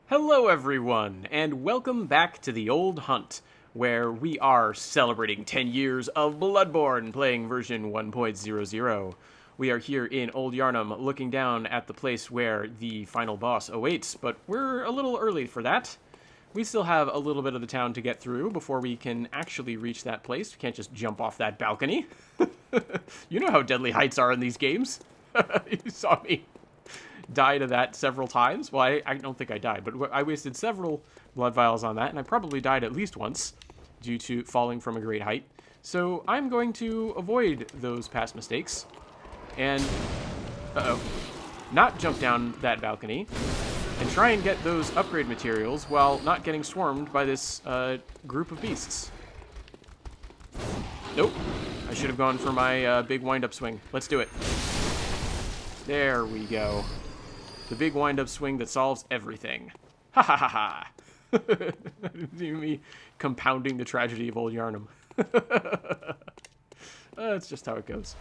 Hello everyone, and welcome back to the Old Hunt, where we are celebrating 10 years of Bloodborne, playing version 1.00. We are here in Old Yarnum, looking down at the place where the final boss awaits, but we're a little early for that. We still have a little bit of the town to get through before we can actually reach that place. We can't just jump off that balcony. You know how deadly heights are in these games. You saw me die to that several times. Well, I don't think I died, but I wasted several blood vials on that, and I probably died at least once due to falling from a great height. So I'm going to avoid those past mistakes and, not jump down that balcony and try and get those upgrade materials while not getting swarmed by this group of beasts. Nope. I should have gone for my big wind-up swing. Let's do it. There we go. The big wind-up swing that solves everything. Ha ha ha ha. Me compounding the tragedy of Old Yarnum. That's just how it goes.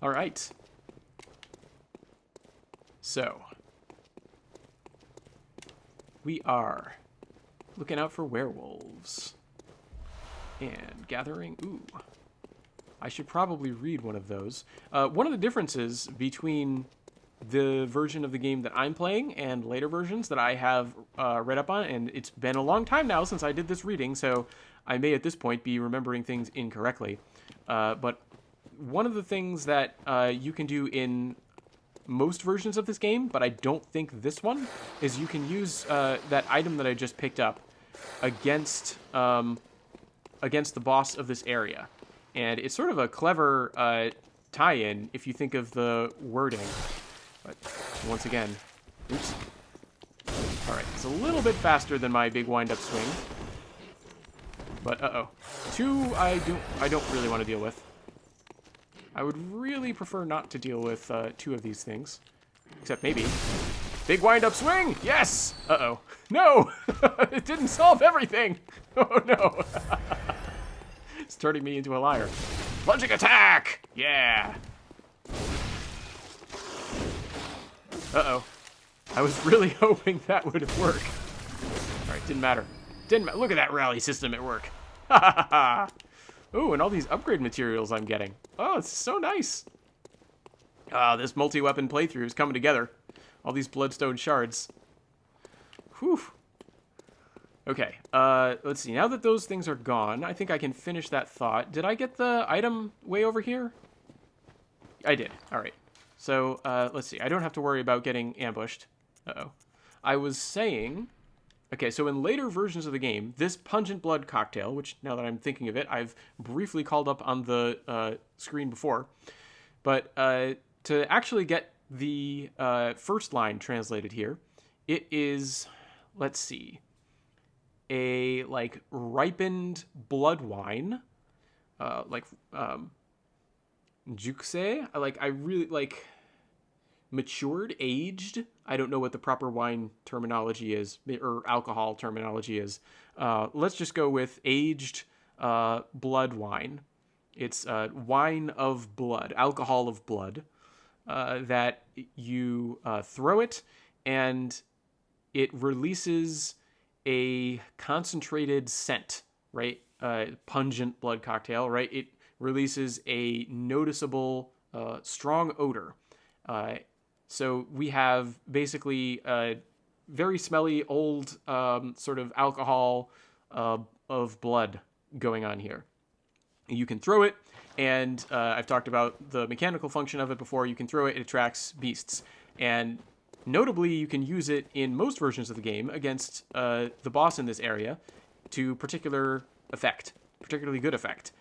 Alright. So. We are looking out for werewolves. And gathering... Ooh. I should probably read one of those. One of the differences between the version of the game that I'm playing and later versions that I have read up on, and it's been a long time now since I did this reading, so I may at this point be remembering things incorrectly. But one of the things that you can do in most versions of this game, but I don't think this one, is you can use that item that I just picked up against the boss of this area. And it's sort of a clever tie-in if you think of the wording. But once again, oops. All right, it's a little bit faster than my big wind-up swing. But two I don't really want to deal with. I would really prefer not to deal with two of these things, except maybe big wind-up swing. Yes. No, it didn't solve everything. Oh no. It's turning me into a liar. Plunging attack! Yeah! I was really hoping that would work. Alright, didn't matter. Look at that rally system at work. Ha ha ha! Ooh, and all these upgrade materials I'm getting. Oh, it's so nice. This multi-weapon playthrough is coming together. All these bloodstone shards. Whew. Okay, let's see. Now that those things are gone, I think I can finish that thought. Did I get the item way over here? I did. All right. So, let's see. I don't have to worry about getting ambushed. I was saying... Okay, so in later versions of the game, this pungent blood cocktail, which, now that I'm thinking of it, I've briefly called up on the screen before. But to actually get the first line translated here, it is... Let's see... a ripened blood wine, jukse, I really matured, aged. I don't know what the proper wine terminology is, or alcohol terminology is. Let's just go with aged blood wine. It's wine of blood, alcohol of blood, that you throw it, and it releases a concentrated scent, right? Pungent blood cocktail, right? It releases a noticeable, strong odor. So we have basically a very smelly, old sort of alcohol of blood going on here. You can throw it, and I've talked about the mechanical function of it before. You can throw it, it attracts beasts. And notably, you can use it in most versions of the game against the boss in this area to particularly good effect.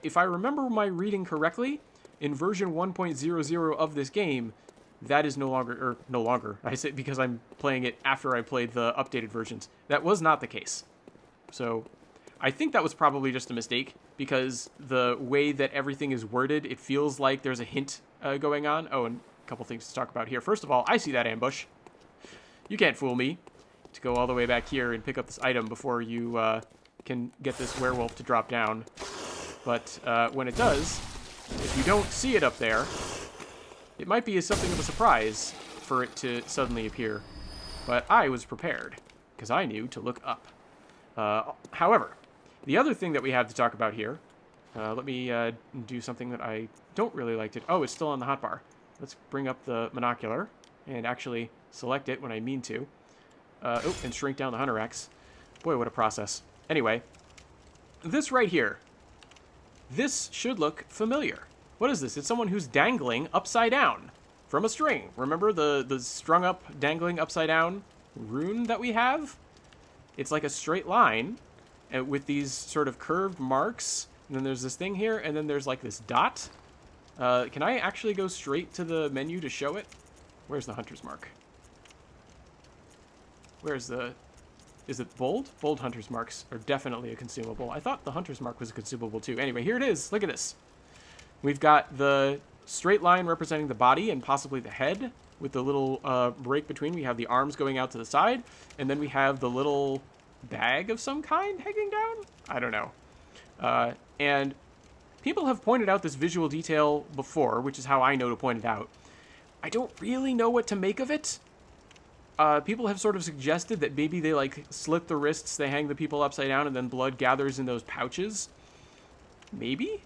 If I remember my reading correctly, in version 1.00 of this game, that is no longer, I say because I'm playing it after I played the updated versions. That was not the case. So I think that was probably just a mistake, because the way that everything is worded, it feels like there's a hint going on. Oh, and couple things to talk about here. First of all, I see that ambush. You can't fool me. To go all the way back here and pick up this item before you can get this werewolf to drop down. But when it does, if you don't see it up there, it might be something of a surprise for it to suddenly appear. But I was prepared, because I knew to look up. However, the other thing that we have to talk about here, let me do something that I don't really like to... Oh, it's still on the hotbar. Let's bring up the monocular and actually select it when I mean to. And shrink down the Hunter X. Boy, what a process. Anyway, this right here. This should look familiar. What is this? It's someone who's dangling upside down from a string. Remember the strung up, dangling upside down rune that we have? It's like a straight line with these sort of curved marks. And then there's this thing here, and then there's like this dot. Can I actually go straight to the menu to show it? Where's the hunter's mark? Where's the... Is it bold? Bold hunter's marks are definitely a consumable. I thought the hunter's mark was a consumable too. Anyway, here it is. Look at this. We've got the straight line representing the body and possibly the head with the little break between. We have the arms going out to the side, and then we have the little bag of some kind hanging down? I don't know. And people have pointed out this visual detail before, which is how I know to point it out. I don't really know what to make of it. People have sort of suggested that maybe they, like, slit the wrists, they hang the people upside down, and then blood gathers in those pouches. Maybe?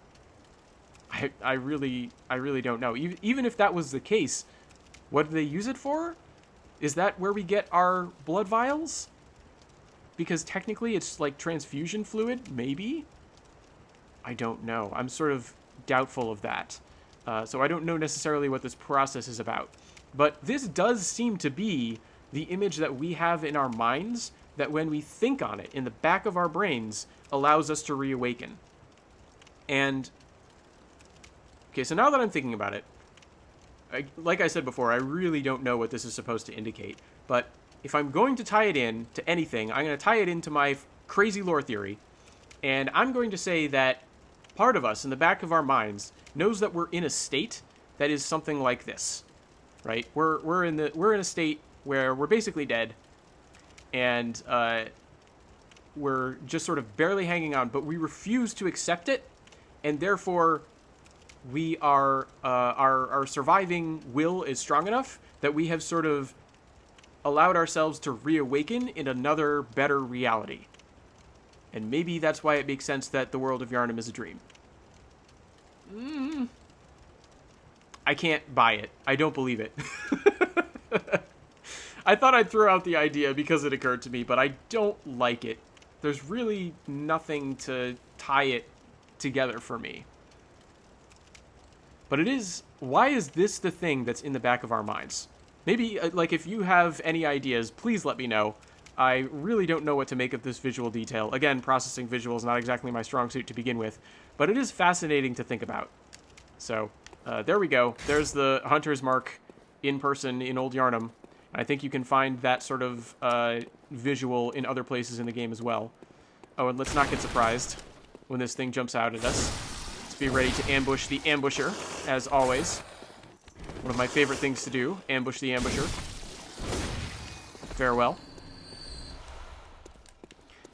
I really don't know. Even if that was the case, what do they use it for? Is that where we get our blood vials? Because technically it's, like, transfusion fluid? Maybe? I don't know. I'm sort of doubtful of that. So I don't know necessarily what this process is about. But this does seem to be the image that we have in our minds that when we think on it in the back of our brains allows us to reawaken. And, okay, so now that I'm thinking about it, like I said before, I really don't know what this is supposed to indicate. But if I'm going to tie it in to anything, I'm going to tie it into my crazy lore theory. And I'm going to say that part of us in the back of our minds knows that we're in a state that is something like this. Right? We're in a state where we're basically dead, and we're just sort of barely hanging on, but we refuse to accept it, and therefore we are our surviving will is strong enough that we have sort of allowed ourselves to reawaken in another better reality. And maybe that's why it makes sense that the world of Yharnam is a dream. I can't buy it. I don't believe it. I thought I'd throw out the idea because it occurred to me, but I don't like it. There's really nothing to tie it together for me. But it is... Why is this the thing that's in the back of our minds? Maybe, like, if you have any ideas, please let me know. I really don't know what to make of this visual detail. Again, processing visuals not exactly my strong suit to begin with, but it is fascinating to think about. So, there we go. There's the hunter's mark in person in Old Yharnam. I think you can find that sort of visual in other places in the game as well. Oh, and let's not get surprised when this thing jumps out at us. Let's be ready to ambush the ambusher, as always. One of my favorite things to do, ambush the ambusher. Farewell.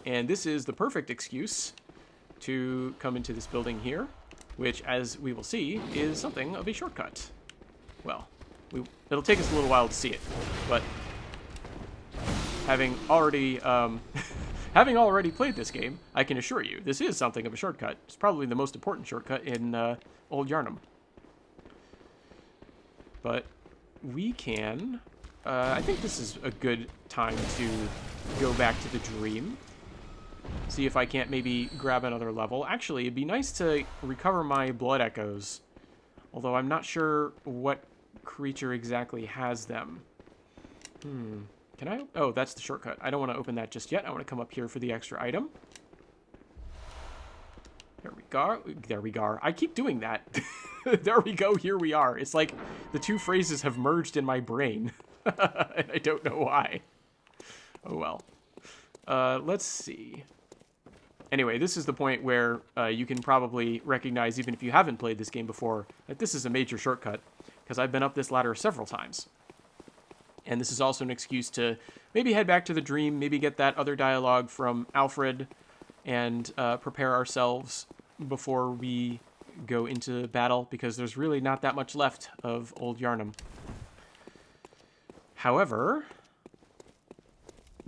And this is the perfect excuse to come into this building here, which, as we will see, is something of a shortcut. Well, it'll take us a little while to see it, but having already played this game, I can assure you this is something of a shortcut. It's probably the most important shortcut in Old Yharnam. But we can... I think this is a good time to go back to the dream. See if I can't maybe grab another level. Actually, it'd be nice to recover my blood echoes. Although I'm not sure what creature exactly has them. Can I? Oh, that's the shortcut. I don't want to open that just yet. I want to come up here for the extra item. There we go. There we go. I keep doing that. There we go. Here we are. It's like the two phrases have merged in my brain. And I don't know why. Oh, well. Let's see. Anyway, this is the point where you can probably recognize, even if you haven't played this game before, that this is a major shortcut, because I've been up this ladder several times. And this is also an excuse to maybe head back to the dream, maybe get that other dialogue from Alfred, and prepare ourselves before we go into battle, because there's really not that much left of Old Yharnam. However,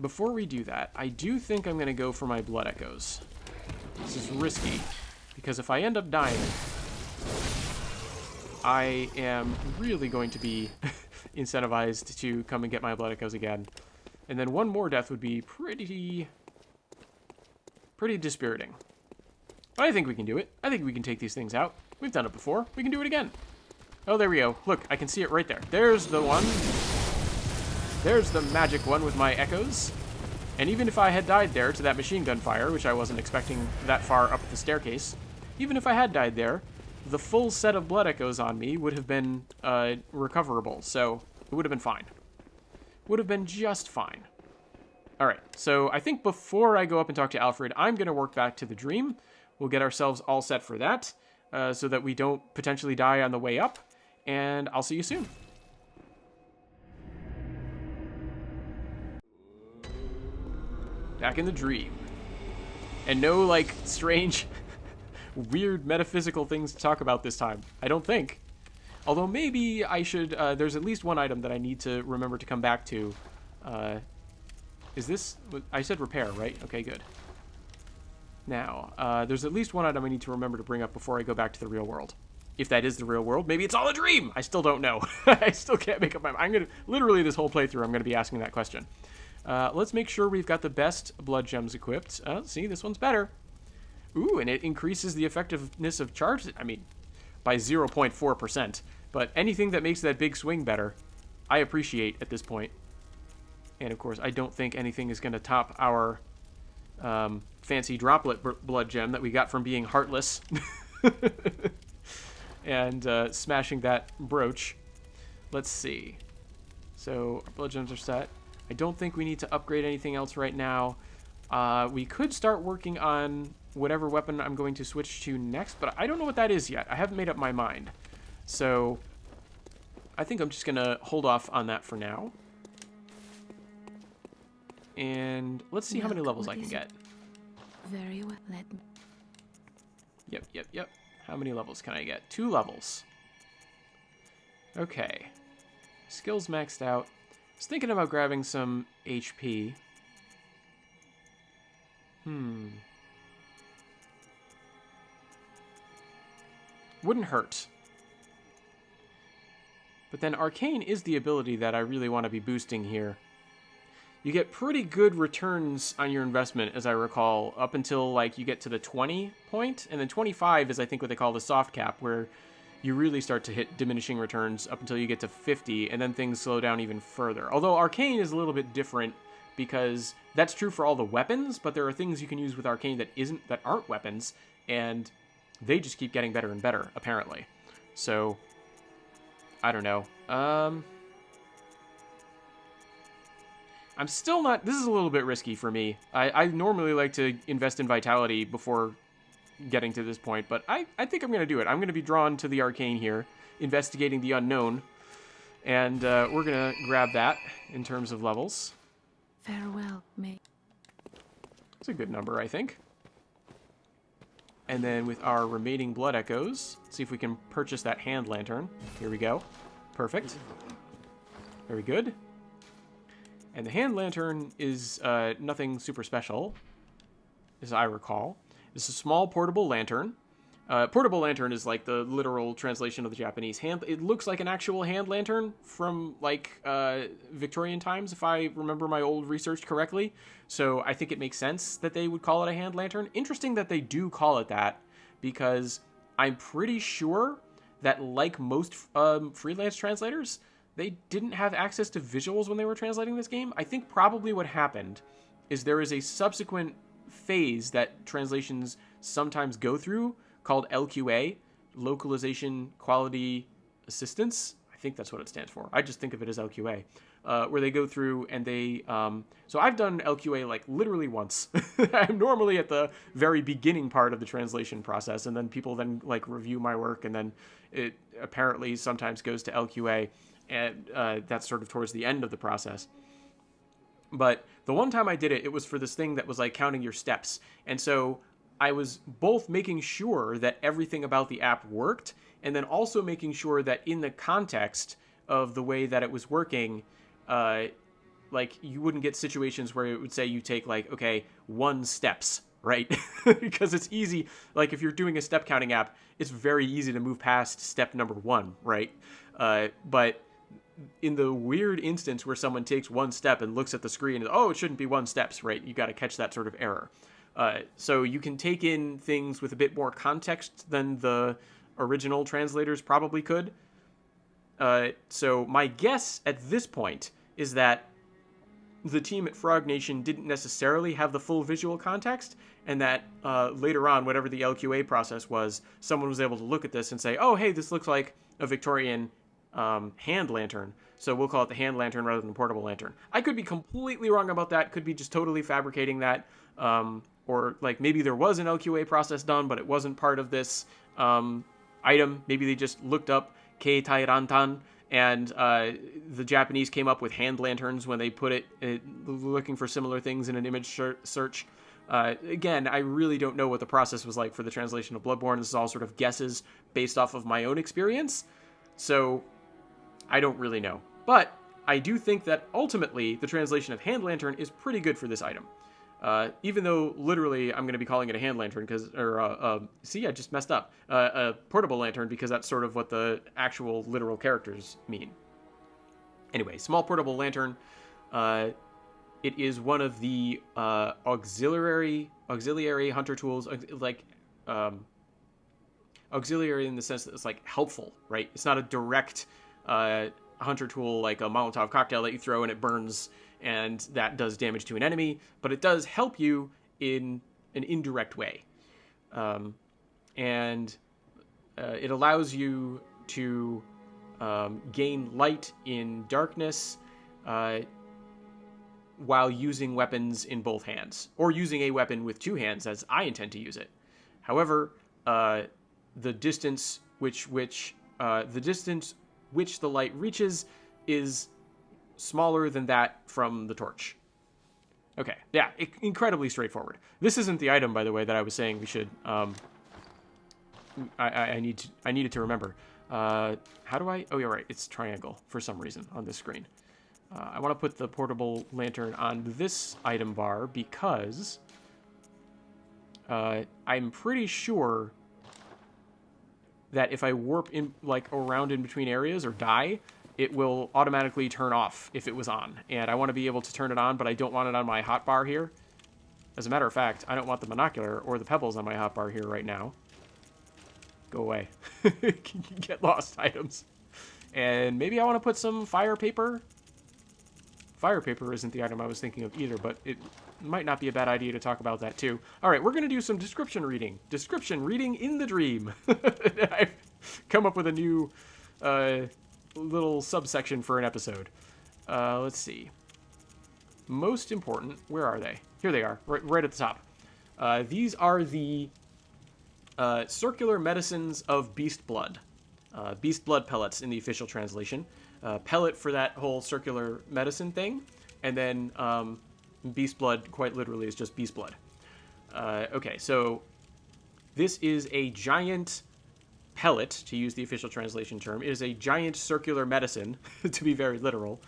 before we do that, I do think I'm going to go for my blood echoes. This is risky, because if I end up dying, I am really going to be incentivized to come and get my blood echoes again. And then one more death would be pretty dispiriting. But I think we can do it. I think we can take these things out. We've done it before. We can do it again. Oh, there we go. Look, I can see it right there. There's the one. There's the magic one with my echoes. And even if I had died there to that machine gun fire, which I wasn't expecting that far up the staircase, even if I had died there, the full set of blood echoes on me would have been recoverable. So it would have been fine. Would have been just fine. All right, so I think before I go up and talk to Alfred, I'm going to work back to the dream. We'll get ourselves all set for that so that we don't potentially die on the way up. And I'll see you soon. Back in the dream. And no, like, strange, weird metaphysical things to talk about this time. I don't think. Although maybe I should... there's at least one item that I need to remember to come back to. Is this... I said repair, right? Okay, good. Now, there's at least one item I need to remember to bring up before I go back to the real world. If that is the real world, maybe it's all a dream! I still don't know. I still can't make up my mind. I'm gonna... Literally, this whole playthrough, I'm going to be asking that question. Let's make sure we've got the best blood gems equipped. See, this one's better. Ooh, and it increases the effectiveness of charge, I mean, by 0.4%. But anything that makes that big swing better, I appreciate at this point. And, of course, I don't think anything is going to top our fancy droplet blood gem that we got from being heartless. And smashing that brooch. Let's see. So, our blood gems are set. I don't think we need to upgrade anything else right now. We could start working on whatever weapon I'm going to switch to next, but I don't know what that is yet. I haven't made up my mind. So, I think I'm just going to hold off on that for now. And let's see how many levels I can get. Very well. Let me. Yep. How many levels can I get? 2 levels. Okay. Skills maxed out. I was thinking about grabbing some HP. Wouldn't hurt. But then Arcane is the ability that I really want to be boosting here. You get pretty good returns on your investment, as I recall, up until like you get to the 20 point, and then 25 is I think what they call the soft cap, where you really start to hit diminishing returns up until you get to 50, and then things slow down even further. Although Arcane is a little bit different, because that's true for all the weapons, but there are things you can use with Arcane that aren't weapons, and they just keep getting better and better, apparently. So, I don't know. I'm still not... This is a little bit risky for me. I normally like to invest in Vitality before getting to this point, but I think I'm going to do it. I'm going to be drawn to the Arcane here, investigating the unknown, and we're going to grab that in terms of levels. Farewell, mate. It's a good number, I think. And then with our remaining blood echoes, see if we can purchase that hand lantern. Here we go. Perfect. Very good. And the hand lantern is nothing super special, as I recall. It's a small portable lantern. Portable lantern is like the literal translation of the Japanese hand. It looks like an actual hand lantern from like Victorian times, if I remember my old research correctly. So I think it makes sense that they would call it a hand lantern. Interesting that they do call it that, because I'm pretty sure that, like most freelance translators, they didn't have access to visuals when they were translating this game. I think probably what happened is there is a subsequent phase that translations sometimes go through called LQA, Localization Quality Assistance. I think that's what it stands for. I just think of it as LQA, where they go through and they... so I've done LQA like literally once. I'm normally at the very beginning part of the translation process, and then people then like review my work, and then it apparently sometimes goes to LQA. And that's sort of towards the end of the process. But the one time I did it, it was for this thing that was like counting your steps. And so I was both making sure that everything about the app worked, and then also making sure that in the context of the way that it was working, like you wouldn't get situations where it would say you take like, okay, 1 steps, right? Because it's easy. Like if you're doing a step counting app, it's very easy to move past step number 1, right? But in the weird instance where someone takes 1 step and looks at the screen and, oh, it shouldn't be 1 steps, right? You got to catch that sort of error. So you can take in things with a bit more context than the original translators probably could. So my guess at this point is that the team at Frog Nation didn't necessarily have the full visual context, and that later on, whatever the LQA process was, someone was able to look at this and say, oh, hey, this looks like a Victorian hand lantern, so we'll call it the hand lantern rather than the portable lantern. I could be completely wrong about that, could be just totally fabricating that, or like maybe there was an LQA process done, but it wasn't part of this item. Maybe they just looked up Kei Tairantan, and the Japanese came up with hand lanterns when they put it, looking for similar things in an image search. Again, I really don't know what the process was like for the translation of Bloodborne. This is all sort of guesses based off of my own experience, so I don't really know. But I do think that ultimately the translation of hand lantern is pretty good for this item. Even though literally I'm going to be calling it a hand lantern see, I just messed up. A portable lantern, because that's sort of what the actual literal characters mean. Anyway, small portable lantern. It is one of the auxiliary hunter tools, auxiliary in the sense that it's like helpful, right? It's not a direct hunter tool like a Molotov cocktail that you throw and it burns and that does damage to an enemy, but it does help you in an indirect way. And it allows you to gain light in darkness while using weapons in both hands, or using a weapon with 2 hands, as I intend to use it. However, the distance which the light reaches is smaller than that from the torch. Okay, yeah, incredibly straightforward. This isn't the item, by the way, that I was saying we should. I needed to remember. How do I? Oh, yeah, right. It's triangle for some reason on this screen. I want to put the portable lantern on this item bar because I'm pretty sure that if I warp in like around in between areas or die, it will automatically turn off if it was on. And I want to be able to turn it on, but I don't want it on my hotbar here. As a matter of fact, I don't want the monocular or the pebbles on my hotbar here right now. Go away. Get lost items. And maybe I want to put some fire paper. Fire paper isn't the item I was thinking of either, but it might not be a bad idea to talk about that too. All right, we're going to do some description reading. Description reading in the dream. I've come up with a new little subsection for an episode. Let's see. Most important, where are they? Here they are, right at the top. These are the circular medicines of beast blood. Beast blood pellets in the official translation. Pellet for that whole circular medicine thing, and then beast blood quite literally is just beast blood. Okay, so this is a giant pellet, to use the official translation term. It is a giant circular medicine, to be very literal,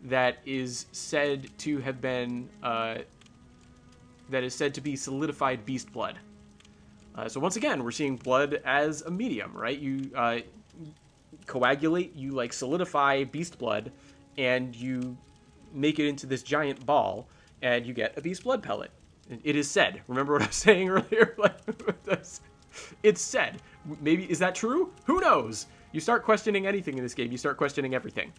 that is said to have been that is said to be solidified beast blood. So once again, we're seeing blood as a medium, right? You coagulate, you like solidify beast blood, and you make it into this giant ball, and you get a beast blood pellet. It is said. Remember what I was saying earlier? Like, it's said. Maybe, is that true? Who knows? You start questioning anything in this game, you start questioning everything.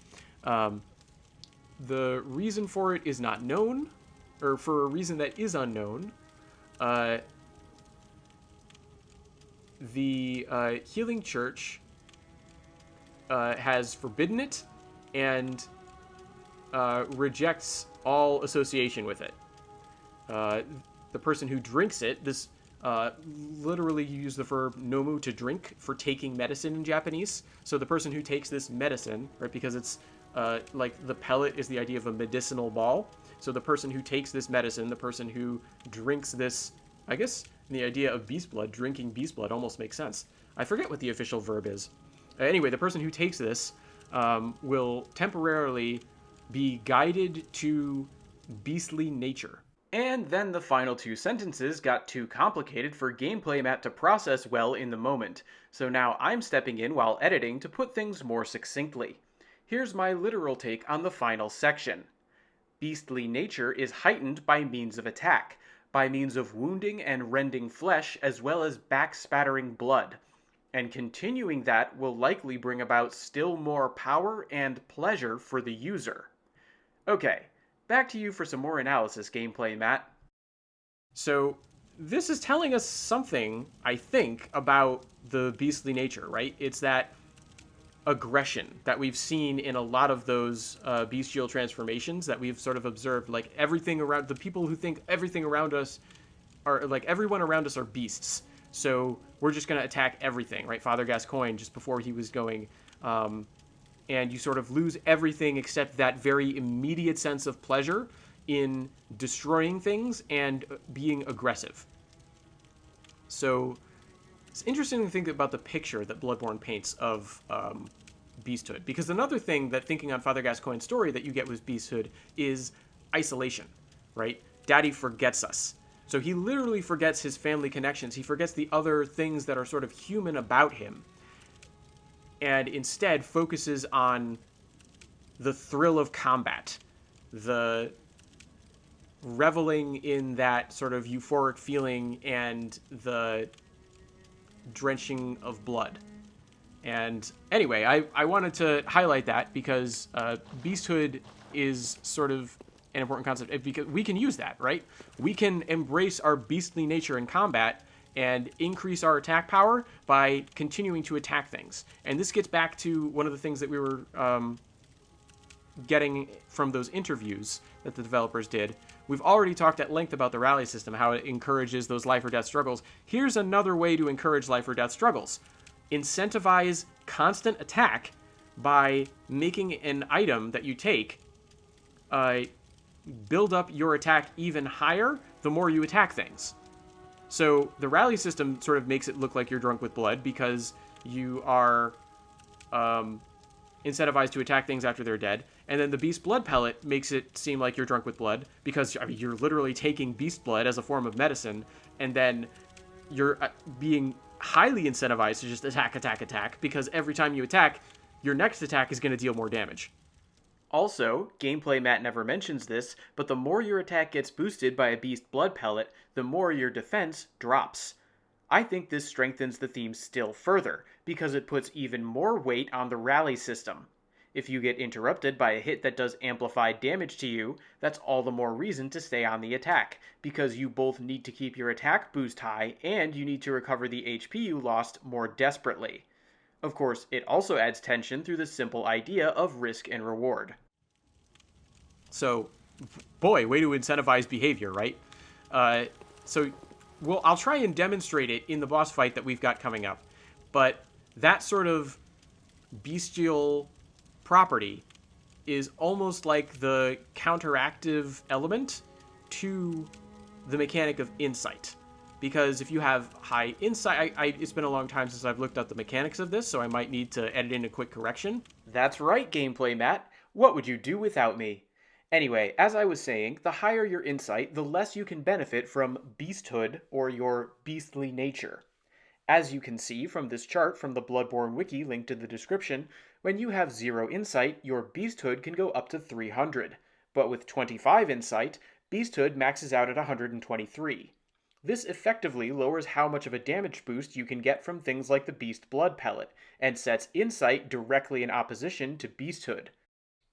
The reason for it is not known, or for a reason that is unknown. The Healing Church has forbidden it and rejects all association with it. The person who drinks it, this literally you use the verb nomu, to drink, for taking medicine in Japanese. So the person who takes this medicine, right, because it's like the pellet is the idea of a medicinal ball. So the person who takes this medicine, the person who drinks this, I guess the idea of beast blood, drinking beast blood almost makes sense. I forget what the official verb is. Anyway, the person who takes this will temporarily be guided to beastly nature. And then the final two sentences got too complicated for Gameplay Matt to process well in the moment, so now I'm stepping in while editing to put things more succinctly. Here's my literal take on the final section. Beastly nature is heightened by means of attack, by means of wounding and rending flesh as well as back-spattering blood, and continuing that will likely bring about still more power and pleasure for the user. Okay, back to you for some more analysis, Gameplay Matt. So, this is telling us something, I think, about the beastly nature, right? It's that aggression that we've seen in a lot of those bestial transformations that we've sort of observed. Like, everything around, the people who think everything around us are, like, everyone around us are beasts. So, we're just going to attack everything, right? Father Gascoigne, just before he was going, and you sort of lose everything except that very immediate sense of pleasure in destroying things and being aggressive. So it's interesting to think about the picture that Bloodborne paints of beasthood, because another thing that, thinking on Father Gascoigne's story, that you get with beasthood is isolation, right? Daddy forgets us. So he literally forgets his family connections. He forgets the other things that are sort of human about him, and instead focuses on the thrill of combat, the reveling in that sort of euphoric feeling and the drenching of blood. And anyway, I wanted to highlight that because beasthood is sort of an important concept, because we can use that, right? We can embrace our beastly nature in combat and increase our attack power by continuing to attack things. And this gets back to one of the things that we were getting from those interviews that the developers did. We've already talked at length about the rally system, how it encourages those life or death struggles. Here's another way to encourage life or death struggles. Incentivize constant attack by making an item that you take build up your attack even higher the more you attack things. So the rally system sort of makes it look like you're drunk with blood because you are incentivized to attack things after they're dead. And then the beast blood pellet makes it seem like you're drunk with blood because, I mean, you're literally taking beast blood as a form of medicine, and then you're being highly incentivized to just attack, because every time you attack, your next attack is going to deal more damage. Also, Gameplay Matt never mentions this, but the more your attack gets boosted by a beast blood pellet, the more your defense drops. I think this strengthens the theme still further, because it puts even more weight on the rally system. If you get interrupted by a hit that does amplified damage to you, that's all the more reason to stay on the attack, because you both need to keep your attack boost high and you need to recover the HP you lost more desperately. Of course, it also adds tension through the simple idea of risk and reward. So, boy, way to incentivize behavior, right? I'll try and demonstrate it in the boss fight that we've got coming up. But that sort of bestial property is almost like the counteractive element to the mechanic of insight. Because if you have high insight, it's been a long time since I've looked up the mechanics of this, so I might need to edit in a quick correction. That's right, Gameplay Matt. What would you do without me? Anyway, as I was saying, the higher your insight, the less you can benefit from beasthood, or your beastly nature. As you can see from this chart from the Bloodborne wiki linked in the description, when you have 0 insight, your beasthood can go up to 300. But with 25 insight, beasthood maxes out at 123. This effectively lowers how much of a damage boost you can get from things like the beast blood pellet, and sets insight directly in opposition to beasthood.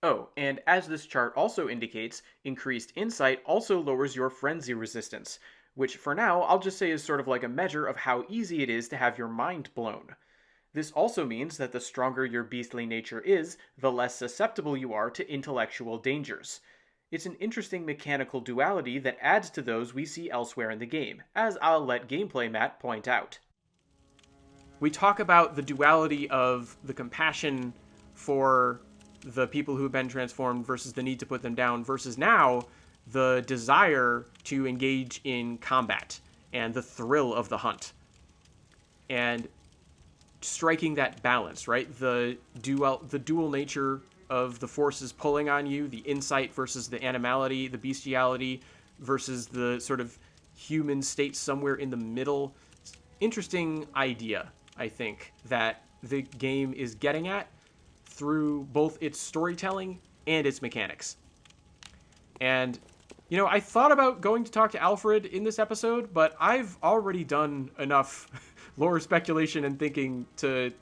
Oh, and as this chart also indicates, increased insight also lowers your frenzy resistance, which for now I'll just say is sort of like a measure of how easy it is to have your mind blown. This also means that the stronger your beastly nature is, the less susceptible you are to intellectual dangers. It's an interesting mechanical duality that adds to those we see elsewhere in the game, as I'll let Gameplay Matt point out. We talk about the duality of the compassion for the people who have been transformed versus the need to put them down, versus now the desire to engage in combat and the thrill of the hunt. And striking that balance, right? The dual nature of the forces pulling on you, the insight versus the animality, the bestiality versus the sort of human state somewhere in the middle. Interesting idea, I think, that the game is getting at through both its storytelling and its mechanics. And, I thought about going to talk to Alfred in this episode, but I've already done enough lore speculation and thinking to,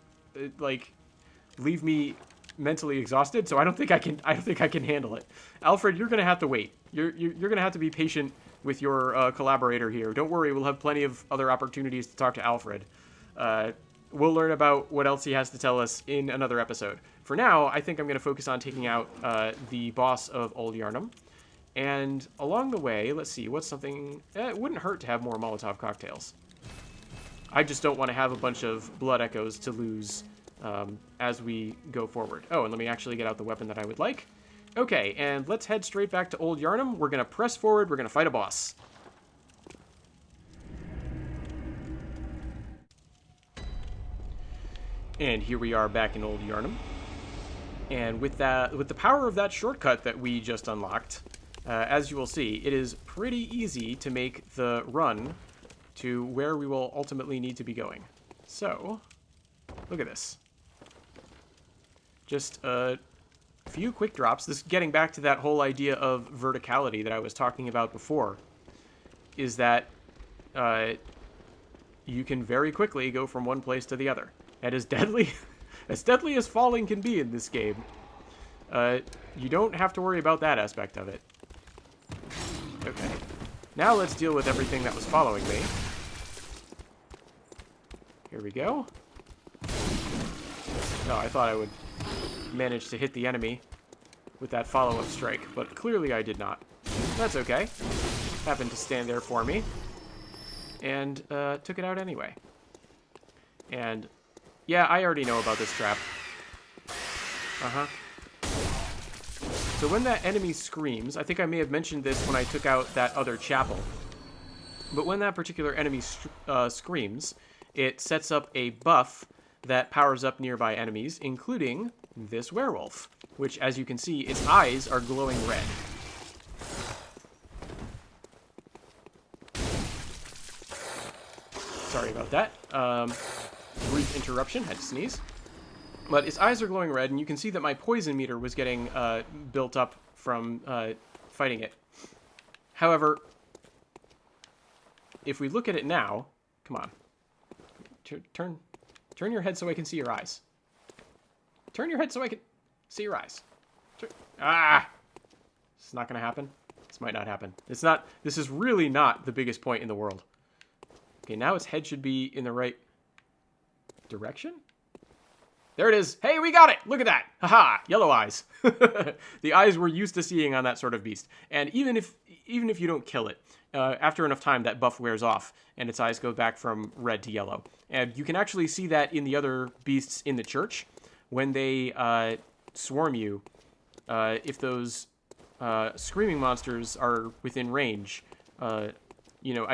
leave me mentally exhausted. So I don't think I can handle it. Alfred, you're gonna have to wait. You're gonna have to be patient with your collaborator here. Don't worry, we'll have plenty of other opportunities to talk to Alfred. We'll learn about what else he has to tell us in another episode. For now, I think I'm going to focus on taking out the boss of Old Yarnum. And along the way, let's see, what's something... it wouldn't hurt to have more Molotov cocktails. I just don't want to have a bunch of blood echoes to lose as we go forward. Oh, and let me actually get out the weapon that I would like. Okay, and let's head straight back to Old Yarnum. We're going to press forward. We're going to fight a boss. And here we are back in Old Yarnum. And with the power of that shortcut that we just unlocked, as you will see, it is pretty easy to make the run to where we will ultimately need to be going. So, look at this. Just a few quick drops. This getting back to that whole idea of verticality that I was talking about before, is that you can very quickly go from one place to the other. And as deadly as falling can be in this game, you don't have to worry about that aspect of it. Okay. Now let's deal with everything that was following me. Here we go. Oh, I thought I would manage to hit the enemy with that follow-up strike, but clearly I did not. That's okay. Happened to stand there for me. And took it out anyway. And... yeah, I already know about this trap. So when that enemy screams, I think I may have mentioned this when I took out that other chapel, but when that particular enemy screams, it sets up a buff that powers up nearby enemies, including this werewolf, which, as you can see, its eyes are glowing red. Sorry about that. Brief interruption, had to sneeze. But its eyes are glowing red, and you can see that my poison meter was getting built up from fighting it. However, if we look at it now, come on, turn your head so I can see your eyes. Turn your head so I can see your eyes. It's not gonna happen. This might not happen. It's not. This is really not the biggest point in the world. Okay, now its head should be in the right direction? There it is. Hey, we got it! Look at that! Haha! Yellow eyes. The eyes we're used to seeing on that sort of beast. And even if you don't kill it, after enough time that buff wears off and its eyes go back from red to yellow. And you can actually see that in the other beasts in the church. When they swarm you, if those screaming monsters are within range, I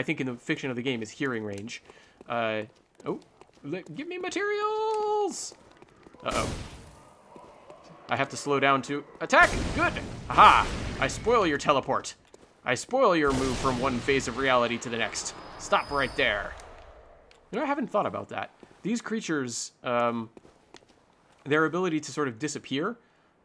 think in the fiction of the game is hearing range. Give me materials! Uh-oh. I have to slow down to attack! Good! Aha! I spoil your teleport. I spoil your move from one phase of reality to the next. Stop right there. I haven't thought about that. These creatures, their ability to sort of disappear,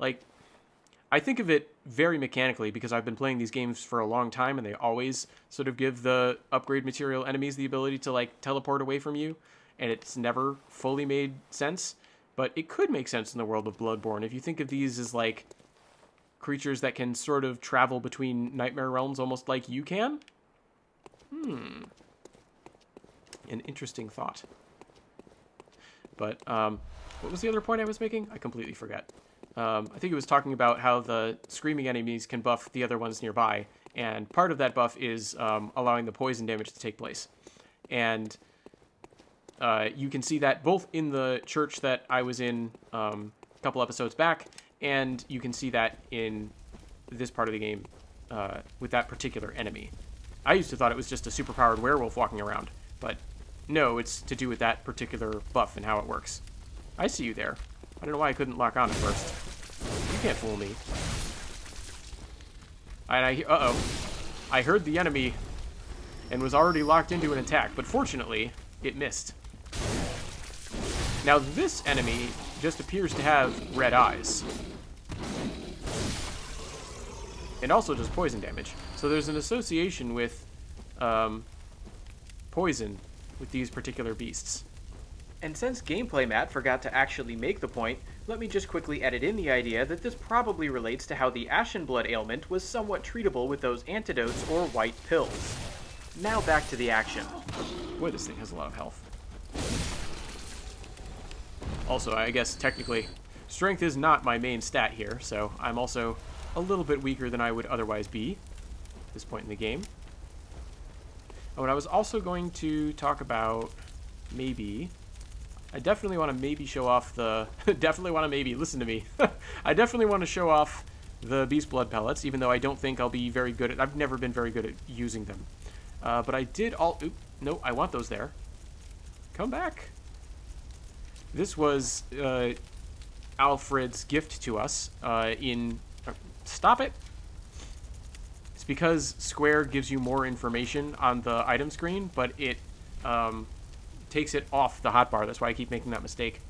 I think of it very mechanically because I've been playing these games for a long time and they always sort of give the upgrade material enemies the ability to, teleport away from you. And it's never fully made sense, but it could make sense in the world of Bloodborne. If you think of these as, creatures that can sort of travel between nightmare realms almost like you can. An interesting thought. But, what was the other point I was making? I completely forget. I think it was talking about how the screaming enemies can buff the other ones nearby, and part of that buff is allowing the poison damage to take place. And... you can see that both in the church that I was in a couple episodes back, and you can see that in this part of the game with that particular enemy. I used to thought it was just a superpowered werewolf walking around, but no, it's to do with that particular buff and how it works. I see you there. I don't know why I couldn't lock on at first. You can't fool me. And uh-oh. I heard the enemy and was already locked into an attack, but fortunately, it missed. Now, this enemy just appears to have red eyes. And also does poison damage. So there's an association with poison with these particular beasts. And since Gameplay Matt forgot to actually make the point, let me just quickly edit in the idea that this probably relates to how the Ashen Blood ailment was somewhat treatable with those antidotes or white pills. Now back to the action. Boy, this thing has a lot of health. Also, I guess technically, strength is not my main stat here, so I'm also a little bit weaker than I would otherwise be at this point in the game. Oh, and I was also going to talk about maybe... I definitely want to maybe show off the... definitely want to maybe, listen to me. I definitely want to show off the Beast Blood pellets, even though I don't think I'll be very good at... I've never been very good at using them. But I did all... Oop, no, I want those there. Come back. This was Alfred's gift to us in... Stop it. It's because Square gives you more information on the item screen, but it... takes it off the hotbar. That's why I keep making that mistake.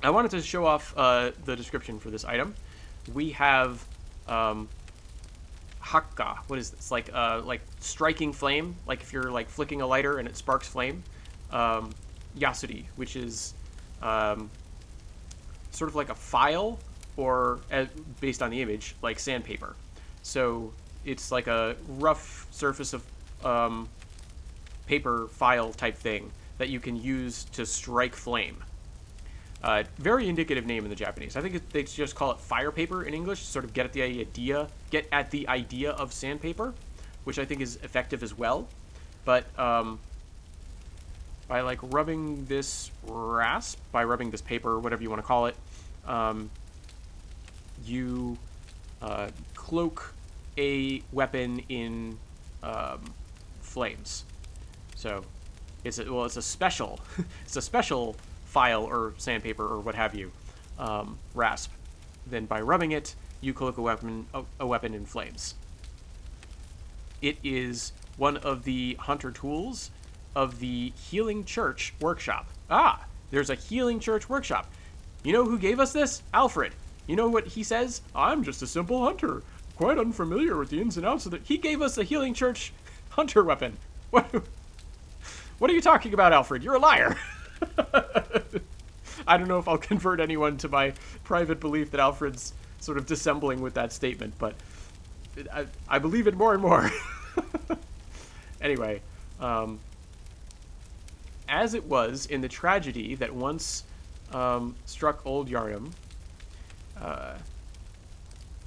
I wanted to show off the description for this item. We have Hakka. What is this? Like striking flame. Like if you're like flicking a lighter and it sparks flame. Yasuri, which is sort of like a file, or based on the image, like sandpaper. So it's like a rough surface of paper file type thing that you can use to strike flame. Very indicative name in the Japanese. I think they just call it fire paper in English to sort of get at the idea of sandpaper, which I think is effective as well. But by like rubbing this paper, whatever you want to call it, you cloak a weapon in flames. So it's a special file or sandpaper or what have you, rasp. Then by rubbing it, you cloak a weapon in flames. It is one of the hunter tools of the Healing Church workshop. Ah, there's a Healing Church workshop. You know who gave us this? Alfred. You know what he says? I'm just a simple hunter, quite unfamiliar with the ins and outs of it. He gave us a Healing Church hunter weapon. What are you talking about, Alfred? You're a liar. I don't know if I'll convert anyone to my private belief that Alfred's sort of dissembling with that statement, but I believe it more and more. Anyway, as it was in the tragedy that once struck old Yarnum,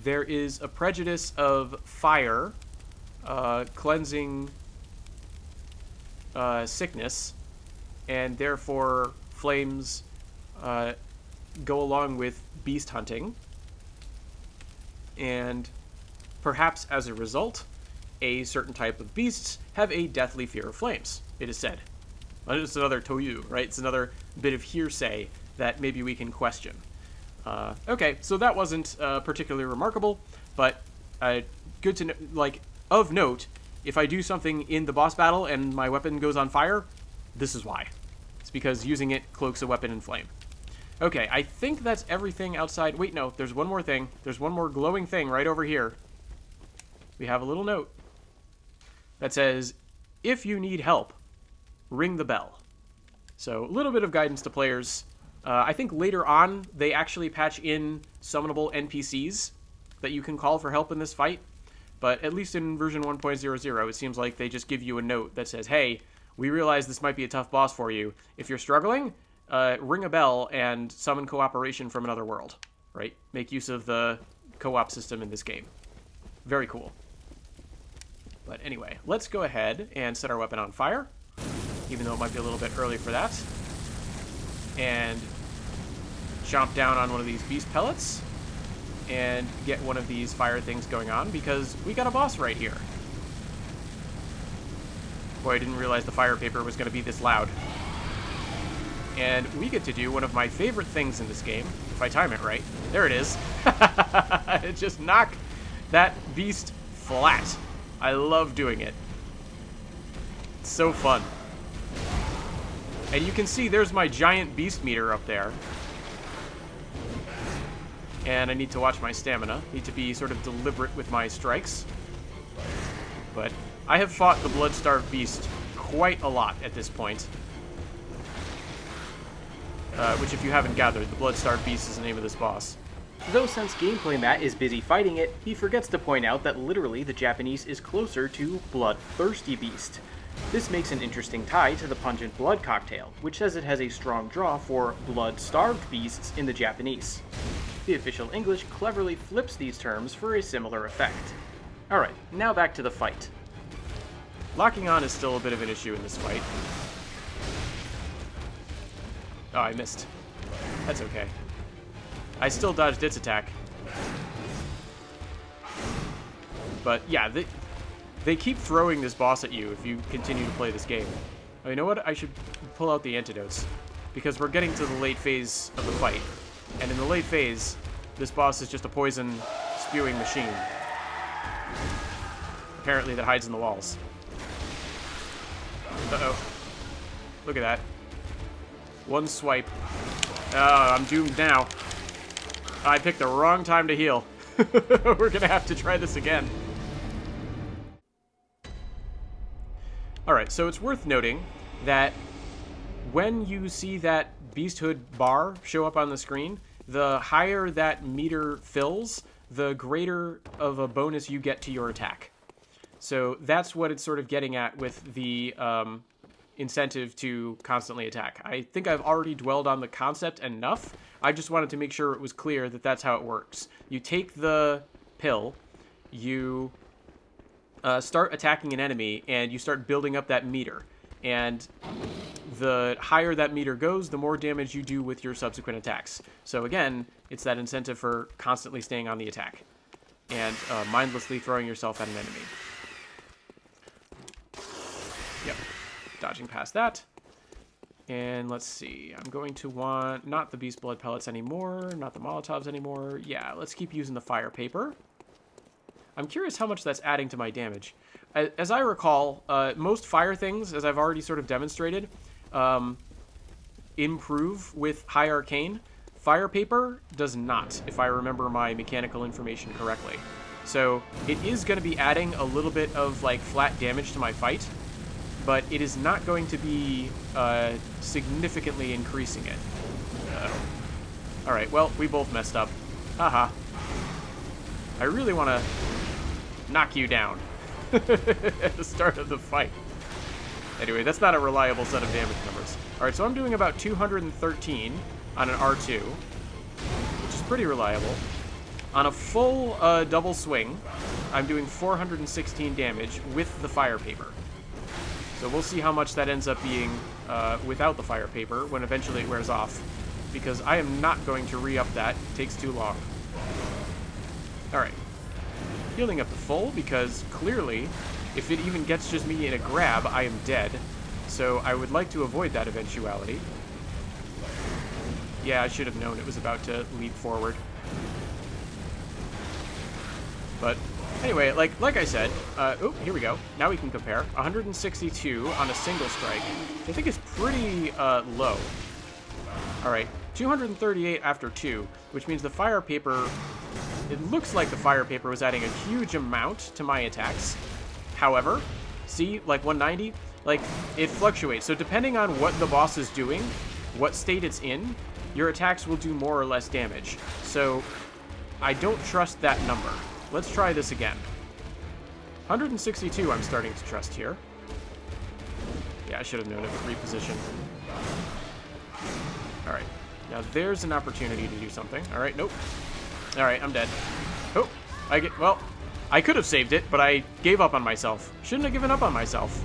there is a prejudice of fire cleansing sickness, and therefore flames go along with beast hunting, and perhaps as a result, a certain type of beasts have a deathly fear of flames, it is said. It's another toyu, right? It's another bit of hearsay that maybe we can question. Okay, so that wasn't particularly remarkable, but good to know. Like, of note, if I do something in the boss battle and my weapon goes on fire, this is why. It's because using it cloaks a weapon in flame. Okay, I think that's everything outside. Wait, no, there's one more thing. There's one more glowing thing right over here. We have a little note that says, if you need help, ring the bell. So a little bit of guidance to players. I think later on, they actually patch in summonable NPCs that you can call for help in this fight. But at least in version 1.00, it seems like they just give you a note that says, hey, we realize this might be a tough boss for you. If you're struggling, ring a bell and summon cooperation from another world, right? Make use of the co-op system in this game. Very cool. But anyway, let's go ahead and set our weapon on fire, even though it might be a little bit early for that. And chomp down on one of these beast pellets and get one of these fire things going on, because we got a boss right here. Boy, I didn't realize the fire paper was going to be this loud. And we get to do one of my favorite things in this game, if I time it right. There it is. Just knock that beast flat. I love doing it. It's so fun. And you can see there's my giant beast meter up there. And I need to watch my stamina. Need to be sort of deliberate with my strikes. But I have fought the blood-starved beast quite a lot at this point. Which, if you haven't gathered, the blood-starved beast is the name of this boss. Though since Gameplay Matt is busy fighting it, he forgets to point out that literally the Japanese is closer to bloodthirsty beast. This makes an interesting tie to the pungent blood cocktail, which says it has a strong draw for blood-starved beasts in the Japanese. The official English cleverly flips these terms for a similar effect. Alright, now back to the fight. Locking on is still a bit of an issue in this fight. Oh, I missed. That's okay. I still dodged its attack. But yeah, they keep throwing this boss at you if you continue to play this game. Oh, you know what? I should pull out the antidotes. Because we're getting to the late phase of the fight. And in the late phase, this boss is just a poison spewing machine. Apparently that hides in the walls. Uh-oh. Look at that. One swipe. Oh, I'm doomed now. I picked the wrong time to heal. We're gonna have to try this again. Alright, so it's worth noting that when you see that Beasthood bar show up on the screen, the higher that meter fills, the greater of a bonus you get to your attack. So that's what it's sort of getting at with the incentive to constantly attack. I think I've already dwelled on the concept enough. I just wanted to make sure it was clear that that's how it works. You take the pill, you start attacking an enemy, and you start building up that meter. And the higher that meter goes, the more damage you do with your subsequent attacks. So again, it's that incentive for constantly staying on the attack and mindlessly throwing yourself at an enemy. Yep. Dodging past that. And let's see. I'm going to want not the beast blood pellets anymore, not the Molotovs anymore. Yeah, let's keep using the fire paper. I'm curious how much that's adding to my damage. As I recall, most fire things, as I've already sort of demonstrated, improve with high arcane. Fire paper does not, if I remember my mechanical information correctly. So it is going to be adding a little bit of like flat damage to my fight, but it is not going to be significantly increasing it. Alright, well, we both messed up. Haha. I really want to knock you down at the start of the fight. Anyway, that's not a reliable set of damage numbers. Alright, so I'm doing about 213 on an R2, which is pretty reliable. On a full double swing, I'm doing 416 damage with the fire paper. So we'll see how much that ends up being without the fire paper when eventually it wears off, because I am not going to re-up that. It takes too long. Alright. Healing up to full, because clearly, if it even gets just me in a grab, I am dead. So I would like to avoid that eventuality. Yeah, I should have known it was about to leap forward. But anyway, like I said, oh, here we go. Now we can compare. 162 on a single strike. I think is pretty low. Alright, 238 after 2, which means the fire paper... It looks like the fire paper was adding a huge amount to my attacks. However, see, like 190, like, it fluctuates. So depending on what the boss is doing, what state it's in, your attacks will do more or less damage. So I don't trust that number. Let's try this again. 162 I'm starting to trust here. Yeah, I should have known it would reposition. Alright, now there's an opportunity to do something. Alright, nope. Alright, I'm dead. Oh, well, I could have saved it, but I gave up on myself. Shouldn't have given up on myself.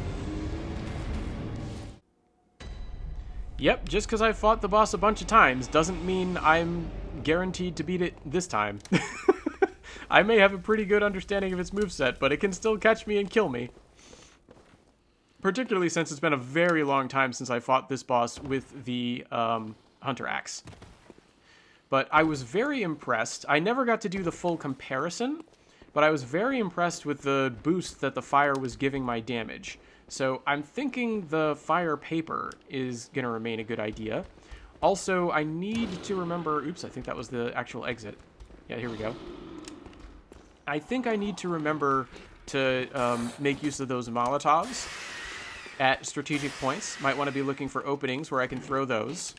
Yep, just because I fought the boss a bunch of times doesn't mean I'm guaranteed to beat it this time. I may have a pretty good understanding of its moveset, but it can still catch me and kill me. particularly since it's been a very long time since I fought this boss with the Hunter Axe. But I was very impressed. I never got to do the full comparison, but I was very impressed with the boost that the fire was giving my damage. So I'm thinking the fire paper is going to remain a good idea. Also, I need to remember... Oops, I think that was the actual exit. Yeah, here we go. I think I need to remember to make use of those Molotovs at strategic points. Might want to be looking for openings where I can throw those.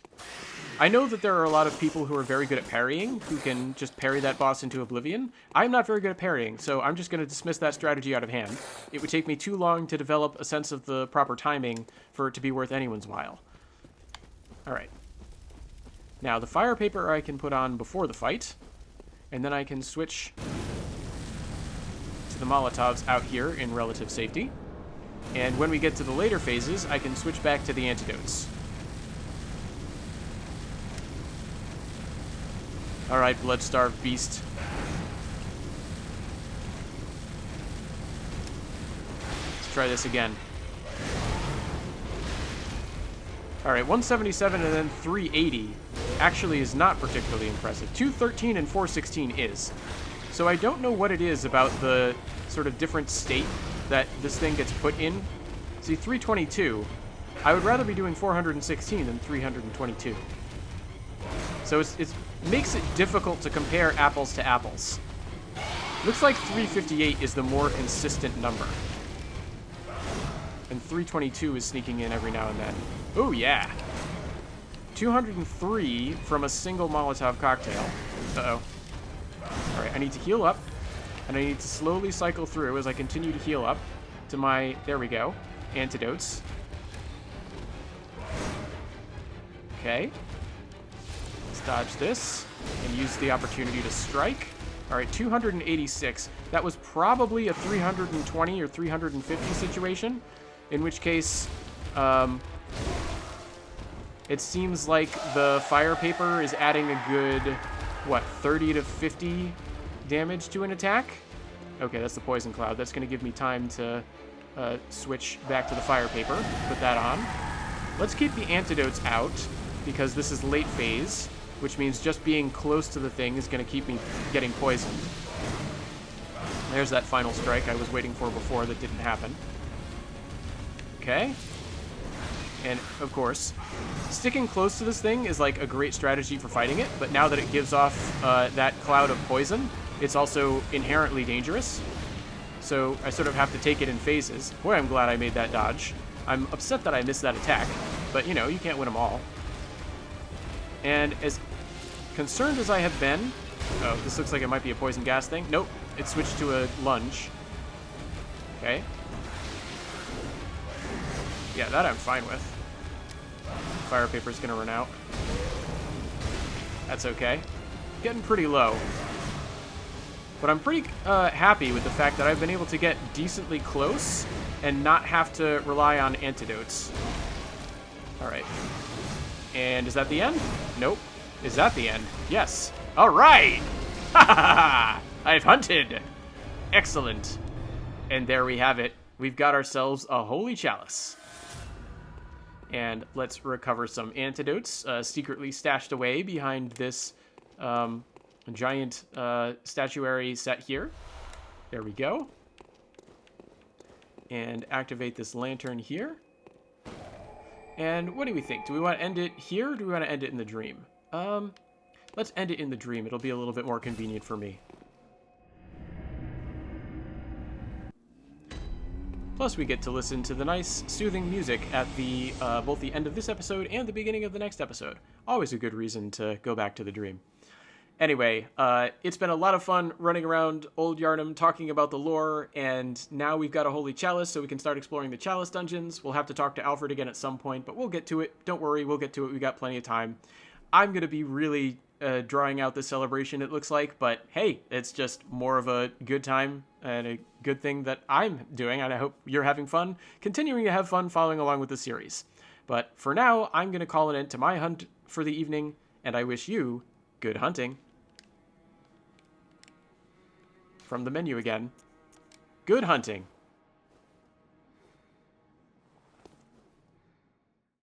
I know that there are a lot of people who are very good at parrying, who can just parry that boss into oblivion. I'm not very good at parrying, so I'm just going to dismiss that strategy out of hand. It would take me too long to develop a sense of the proper timing for it to be worth anyone's while. Alright. Now, the fire paper I can put on before the fight, and then I can switch to the Molotovs out here in relative safety. And when we get to the later phases, I can switch back to the antidotes. Alright, blood-starved beast. Let's try this again. Alright, 177 and then 380 actually is not particularly impressive. 213 and 416 is. So I don't know what it is about the sort of different state that this thing gets put in. See, 322, I would rather be doing 416 than 322. So it makes it difficult to compare apples to apples. Looks like 358 is the more consistent number. And 322 is sneaking in every now and then. Oh, yeah. 203 from a single Molotov cocktail. Uh-oh. Alright, I need to heal up. And I need to slowly cycle through as I continue to heal up to my, there we go, antidotes. Okay. Let's dodge this and use the opportunity to strike. Alright, 286. That was probably a 320 or 350 situation, in which case, it seems like the fire paper is adding a good, what, 30 to 50 damage to an attack? Okay, that's the poison cloud. That's going to give me time to switch back to the fire paper. Put that on. Let's keep the antidotes out, because this is late phase, which means just being close to the thing is going to keep me getting poisoned. There's that final strike I was waiting for before that didn't happen. Okay. And, of course, sticking close to this thing is like a great strategy for fighting it, but now that it gives off that cloud of poison, it's also inherently dangerous. So I sort of have to take it in phases. Boy, I'm glad I made that dodge. I'm upset that I missed that attack, but, you know, you can't win them all. And as concerned as I have been... Oh, this looks like it might be a poison gas thing. Nope, it switched to a lunge. Okay. Yeah, that I'm fine with. Fire paper's gonna run out. That's okay. Getting pretty low. But I'm pretty happy with the fact that I've been able to get decently close and not have to rely on antidotes. Alright. And is that the end? Nope. Is that the end? Yes. Alright! Ha ha ha! I've hunted! Excellent. And there we have it. We've got ourselves a holy chalice. And let's recover some antidotes secretly stashed away behind this giant statuary set here. There we go. And activate this lantern here. And what do we think? Do we want to end it here, or do we want to end it in the dream? Let's end it in the dream. It'll be a little bit more convenient for me. Plus, we get to listen to the nice, soothing music at the both the end of this episode and the beginning of the next episode. Always a good reason to go back to the dream. Anyway, it's been a lot of fun running around Old Yharnam talking about the lore, and now we've got a holy chalice, so we can start exploring the chalice dungeons. We'll have to talk to Alfred again at some point, but we'll get to it. Don't worry, we'll get to it. We've got plenty of time. I'm going to be really drawing out this celebration, it looks like, but hey, it's just more of a good time and a good thing that I'm doing, and I hope you're having fun, continuing to have fun following along with the series. But for now, I'm going to call an end to my hunt for the evening, and I wish you good hunting. From the menu again. Good hunting.